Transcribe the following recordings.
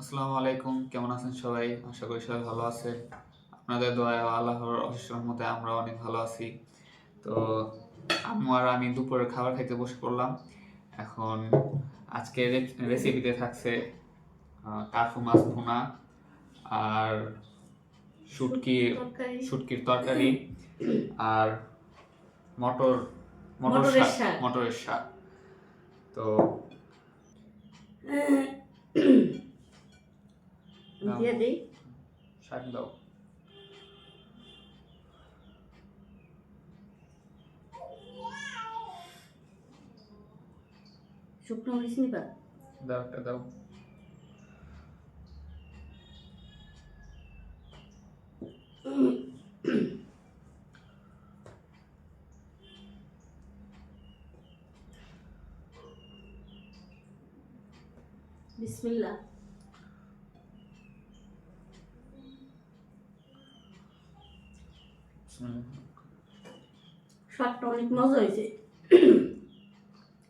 আসসালামু আলাইকুম, কেমন আছেন সবাই? আশা করি সবাই ভালো আছেন। আপনাদের দোয়ায় ও আল্লাহর অশেষ রহমতে আমরা অনেক ভালো আছি। তো আম্মু আর আমি দুপুরের খাবার খাইতে বসে পড়লাম। এখন আজকে রেসিপিতে থাকছে টার্ফু মাছ ভুনা আর শুটকি শুটকির তরকারি আর মটর মটর শাক মটরের শাক। তো দিয়ে দিই। শাক দাও। শুকনো মরিচ নিবা? দাও একটা দাও। বিসমিল্লাহ। শাকটা অনেক মজা হয়েছে।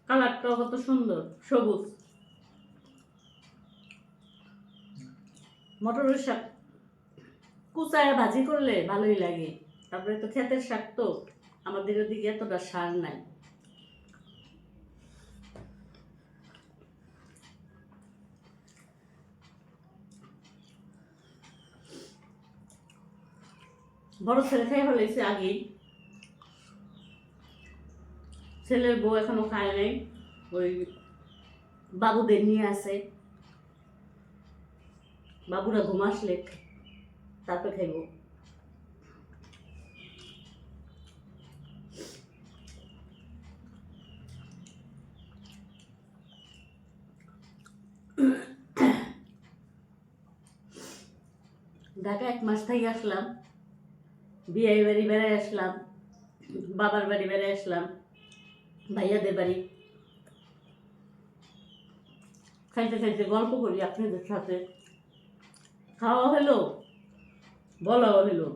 কালারটাও কত সুন্দর, সবুজ। মটরের শাক কুচায় ভাজি করলে ভালোই লাগে। তারপরে তো ক্ষেতের শাক, তো আমাদের ওদিকে এতটা সার নাই। বড় ছেলে খেয়ে ফেলেছে আগেই। ছেলের বউ এখনো খায় নাই, ওই বাবুদের নিয়ে আছে। বাবুরা ঘুম আসলে তারপরে খাইব। ঢাকা 1 মাস থেকে আসলাম, বিয়ে বাড়ি বেড়াই আসলাম, বাবার বাড়ি বেড়াই আসলাম, ভাইয়াদের বাড়ি। খাইতে খাইতে গল্প করি আপনাদের সাথে। খাওয়া হলো, বলাও হলো।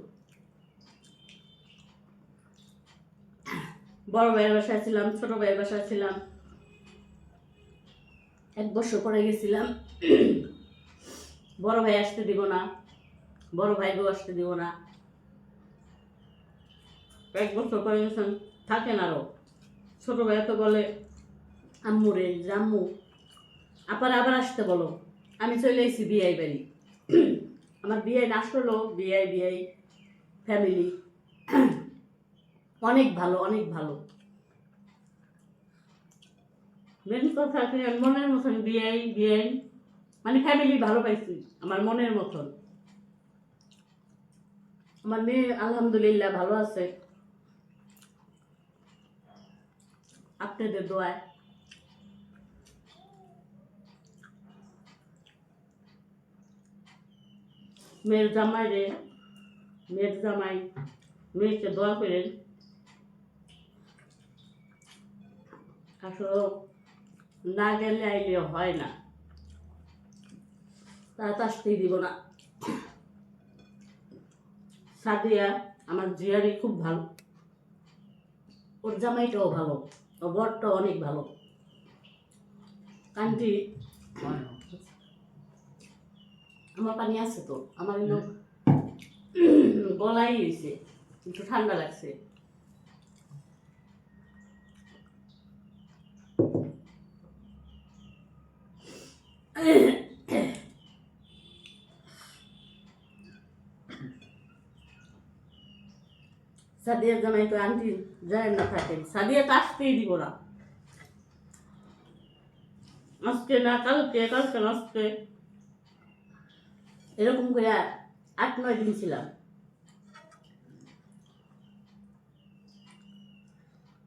বড় ভাইয়ের বাসায় ছিলাম, ছোট ভাইয়ের বাসায় ছিলাম, 1 বছর পরে গেছিলাম। বড় ভাই আসতে দিব না, বড় ভাই বউ আসতে দিব না। 1 বছর পরে গেছেন, থাকেন আরো। ছোট ভাই তো বলে আম্মুরে, আম্মু আবার আসতে বলো। আমি চলে এসেছি বিয়াই বাড়ি। আমার বিয়াই না আসলো, বিয়াই ফ্যামিলি অনেক ভালো, অনেক ভালো। মেন কথা মনের মতন বিয়াই মানে ফ্যামিলি ভালো পাইছি, আমার মনের মতন। আমার মেয়ে আলহামদুলিল্লাহ ভালো আছে, আপনাদের দোয়ায়। মেয়ের জামাই মেয়েকে দোয়া করেন। আসলে না গেলে আইলে হয় না, তারা তো আসতেই দিব না। সাদিয়া আমার জিয়ারি খুব ভালো, ওর জামাইটাও ভালো, ওর বরটাও অনেক ভালো। কান্টি আমার পানি আছে তো, আমার লোক গলাই হয়েছে, একটু ঠান্ডা লাগছে। সাদিয়ার জামাই তো আন্টি যায় না থাকেন, সাদিয়া তো আসতেই দিব না। আজকে না কালকে, কালকে না আজকে, এরকম করে 8-9 দিন ছিলাম।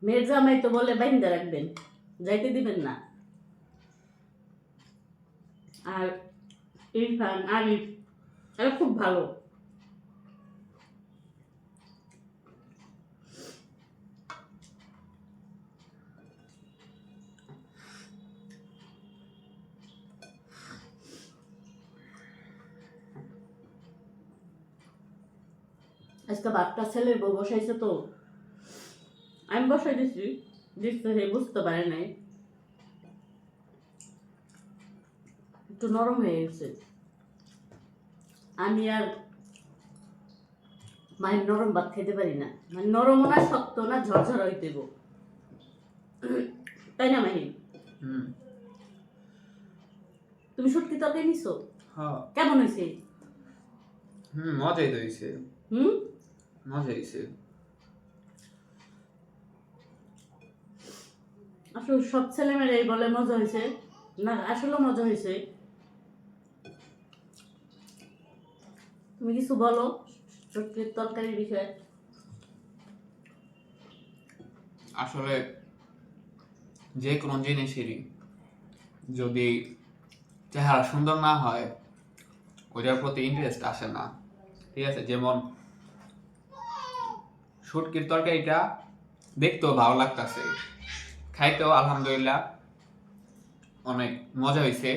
মেয়ের জামাই তো বলে বাইন্দা রাখবেন, যাইতে দিবেন না। আর ইরফান, আরিফ এরা খুব ভালো। আজকে বাচ্চা ছেলের বউ বসাইছে, তো আমি বসাই দিচ্ছি, দেখতে সে বুঝতে পারে নাই, একটু নরম হয়ে গেছে। আমি আর মায়ের নরম ভাত খেতে পারি না, মানে নরমও না শক্ত না ঝরঝরা হইতে গো, তাই না মাহি? হুম। তুমি শুটকি তরকারি নিছো, হ্যাঁ। কেমন হয়েছে? মজাই তো হয়েছে। হুম, মজা হয়েছে। আসলে সব ছেলেমেয়েরাই বলে মজা হয়েছে, না আসলে মজা হয়েছে। তুমি কিছু বলো শুটকির তরকারির বিষয়ে। আসলে যে কোনো জিনিসেরই যদি চেহারা সুন্দর না হয় ওইটার প্রতি ইন্টারেস্ট আসে না, ঠিক আছে? যেমন শুটকির তরকারিটা দেখতেও ভালো লাগতেছে, খাইতেও আলহামদুলিল্লাহ অনেক মজা হয়েছে।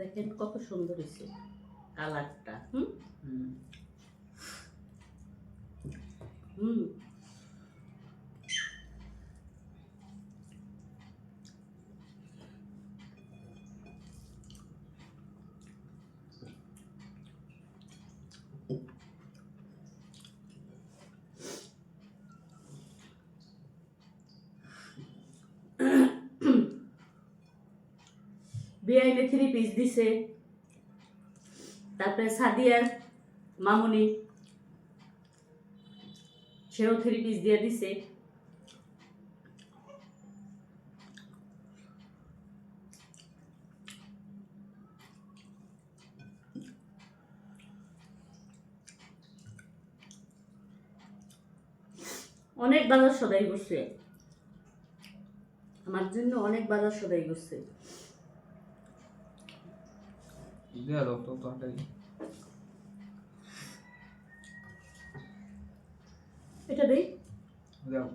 দেখেন কত সুন্দর হয়েছে কালারটা। হুম হুম। হুম, বিআইনে 3 পিস দিছে, তারপরে সাদিয়ার মামুনি সেও 3 পিস দিয়ে দিছে। অনেক বাজার সদাই করছে, আমার জন্য অনেক বাজার সদাই করছে। দিয়ে দাও তো তরকারি। এটা দেই, দাও।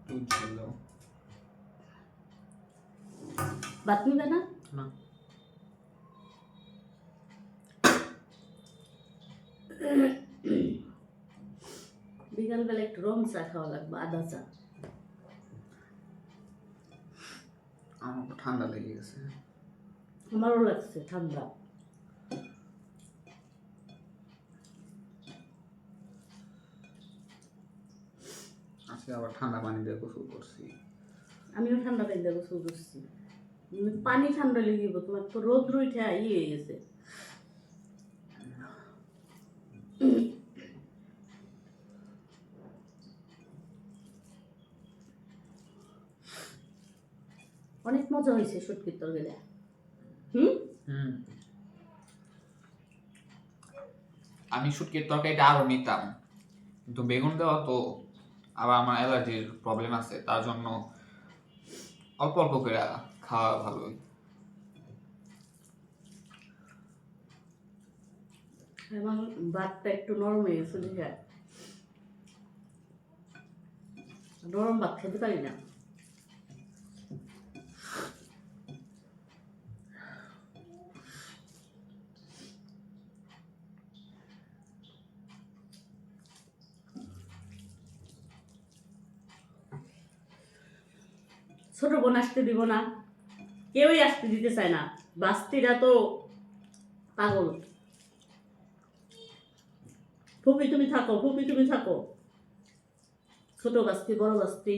দুধ ঝাল দাও। ভাত নিবে না? না। বিকালবেলা একটু রং চা খাওয়া লাগবে, আদা চা। আমার ঠান্ডা লেগে গেছে। আমারও লাগছে ঠান্ডা। আজকে আবার ঠান্ডা পানি দিয়ে গোসল করছি। আমিও ঠান্ডা পানি দিয়ে গোসল করছি। পানি ঠান্ডা লেগে গেল, তোমার তো রোদ উঠে হয়ে গেছে। অনেক মজা হয়েছে শুটকির তরকারি। হুম, হুম। আমি শুটকির তরকারিটা আরো নিতাম, কিন্তু বেগুন দেওয়া তো আবার আমার অ্যালার্জির প্রবলেম আছে, তার জন্য অল্প অল্প করে খাওয়া ভালোই। আমার ভাতটা একটু নরম হয়ে গেছে দেখে, নরম ভাত খেতে পারি না। ছোট বোন আসতে দিব না, কেউই আসতে দিতে চায় না, বাস্তিরা তো পাগল। ফুপি তুমি থাকো, ফুপি তুমি থাকো, ছোট বাস্তি বড় বাস্তি।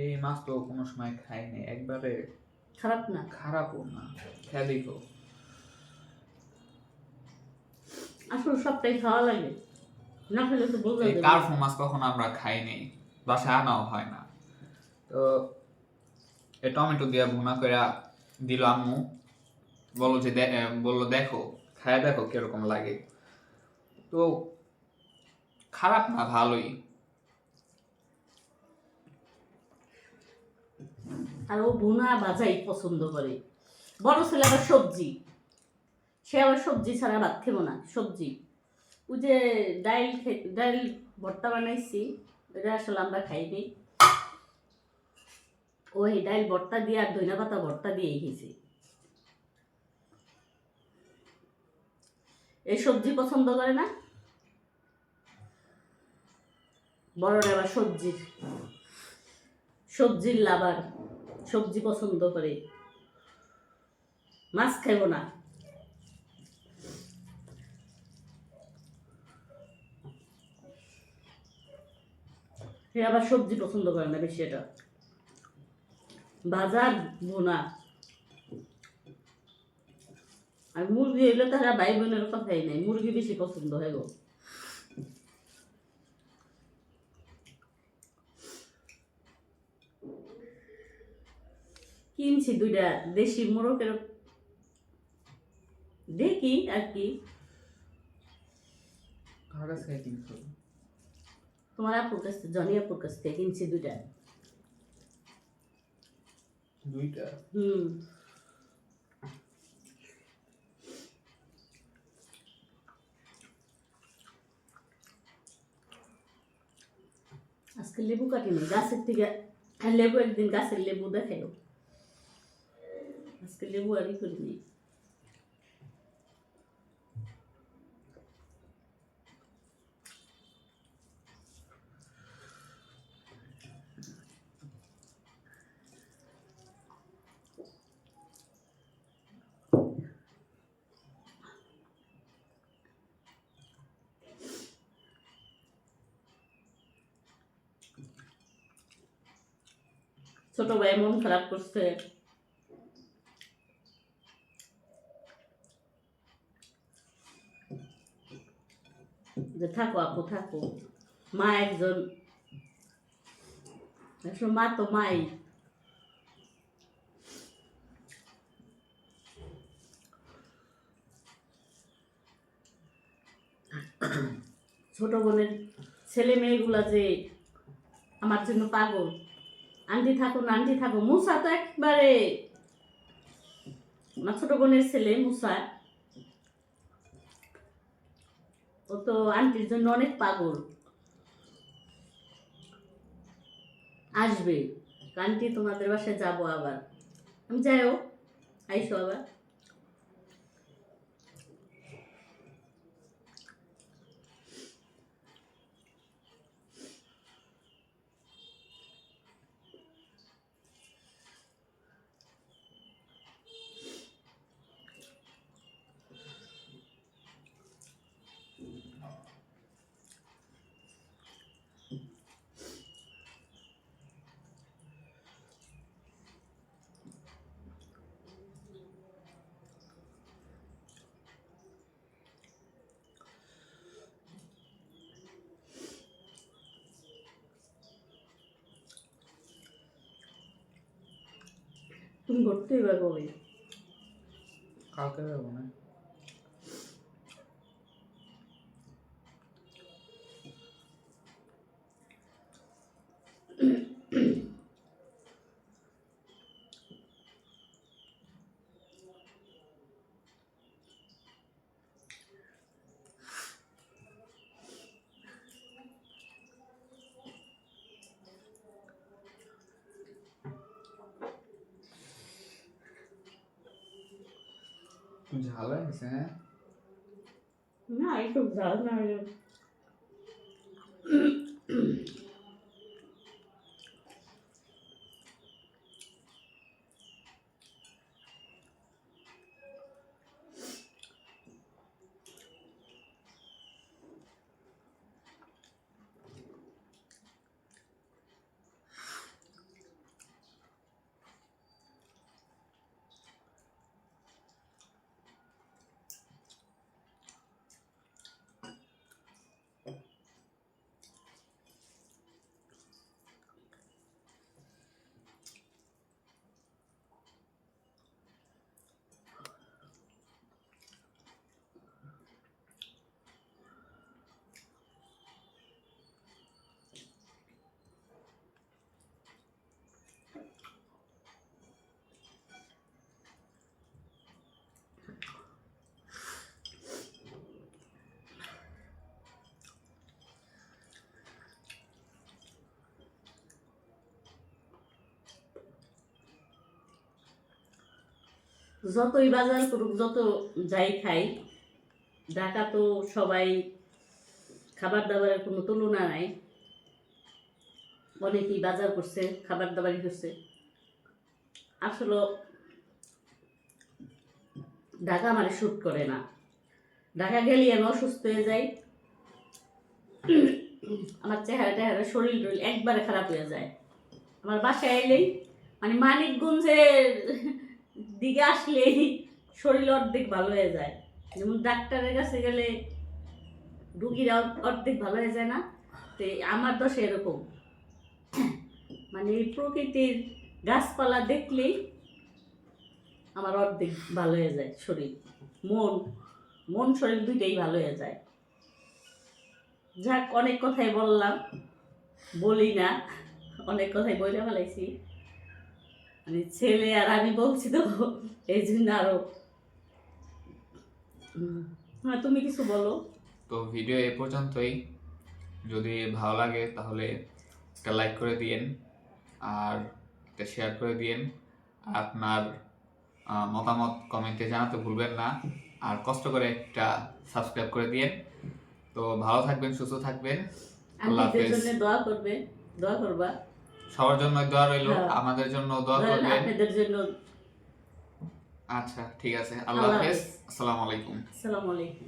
এই মাছ তো কোনো সময় খাইনি একবারে। খারাপ না, খারাপও না, খেয়ে দেখো। আসলে সবটাই খাওয়া লাগে, না খেলে তো বোঝা এই যাবে। কার্ফু মাছ কখনো আমরা খাইনি, বাসায় আনাও হয় না। তো এই টমেটো দিয়ে ভুনা করে দিল আম্মু, বললো দেখো খায় দেখো কিরকম লাগে। তো খারাপ না, ভালোই। আর ও ভুনা ভাজাই পছন্দ করে। বড় ছেলে আবার সবজি, সে আবার সবজি ছাড়া ভাত খেবো না, সবজি। ওই যে ডাইল ভর্তা বানাইছি, এটা আসলে আমরা খাইনি। ওই ডাইল ভর্তা দিয়ে আর ধনিয়া পাতা ভর্তা দিয়েই খেয়েছি। এই সবজি পছন্দ করে না, বড়রা আবার সবজির লাভার, সবজি পছন্দ করে, মাছ খাইব না। সে আবার সবজি পছন্দ করে না বেশি, এটা ভাজা ভুনা। আর মুরগি এলে তারা ভাই বোনের কথাই নাই, মুরগি বেশি পছন্দ হয় গো। কিনছি দুইটা দেশি মোরগের, দেখি আর কি। কার কাছে কিনছো? তোমার আপুর কাছ থেকে, জনি আপুর কাছ থেকে কিনছি দুইটা। দুইটা? হুম। আজকে লেবু কাটিনি গাছের থেকে, লেবু একদিন গাছের লেবু দেখাইও, আজকে লেবু আরই করিনি। ছোট ভাই মন খারাপ করছে, যে থাকো আপু থাকো, মা একজন, মা তো মাই। ছোট বোনের ছেলে মেয়েগুলা যে আমার জন্য পাগল, আন্টি থাকো না আন্টি থাকো। মুসা তো একবারে, আমার ছোট বোনের ছেলে মুসা, ও তো আন্টির জন্য অনেক পাগল। আসবে আন্টি তোমাদের বাসায় যাবো আবার, আমি যাইও, আইসো আবার। তুমি ঘুরতেই বা কবে? কালকে যাবো না? ঝাল হয়েছে, হ্যাঁ? না একটু ঝাল না হলে, যতই বাজার করুক, যত যাই খাই, ঢাকা তো সবাই খাবার দাবারের কোনো তুলনা নাই। অনেকেই বাজার করছে, খাবার দাবারই করছে। আসলে ঢাকা আমার শ্যুট করে না। ঢাকা গেলেই আমি অসুস্থ হয়ে যাই, আমার চেহারা শরীর টরীর একবারে খারাপ হয়ে যায়। আমার বাসায় এলেই মানে মানিকগঞ্জের দিকে আসলেই শরীর অর্ধেক ভালো হয়ে যায়। যেমন ডাক্তারের কাছে গেলে রুগীরা অর্ধেক ভালো হয়ে যায় না, তো আমার তো সেরকম। মানে এই প্রকৃতির গাছপালা দেখলেই আমার অর্ধেক ভালো হয়ে যায় শরীর, মন শরীর দুইটাই ভালো হয়ে যায়। যাক, অনেক কথাই বললাম, বলি না, অনেক কথাই বলে ফেলাইছি। মানে ছেলে আর আমি বলছি তো, এই জন্য আরো। হ্যাঁ, তুমি কিছু বলো। তো ভিডিও এ পর্যন্তই। যদি ভালো লাগে তাহলে একটা লাইক করে দিয়েন, আর একটা শেয়ার করে দিয়েন। আপনার মতামত কমেন্টে জানাতে ভুলবেন না, আর কষ্ট করে একটা সাবস্ক্রাইব করে দিয়েন। তো ভালো থাকবেন, সুস্থ থাকবেন। আল্লাহ আন্টিদের হাফেজ। জন্য দোয়া করবা। সবার জন্য দোয়া রইল, হ্যাঁ। আমাদের জন্য দোয়া করবেন। আপনাদের জন্য। আচ্ছা, ঠিক আছে। আল্লাহ আল্লাহ হাফেজ। হাফেজ। আসসালামু আলাইকুম। আসসালামু আলাইকুম।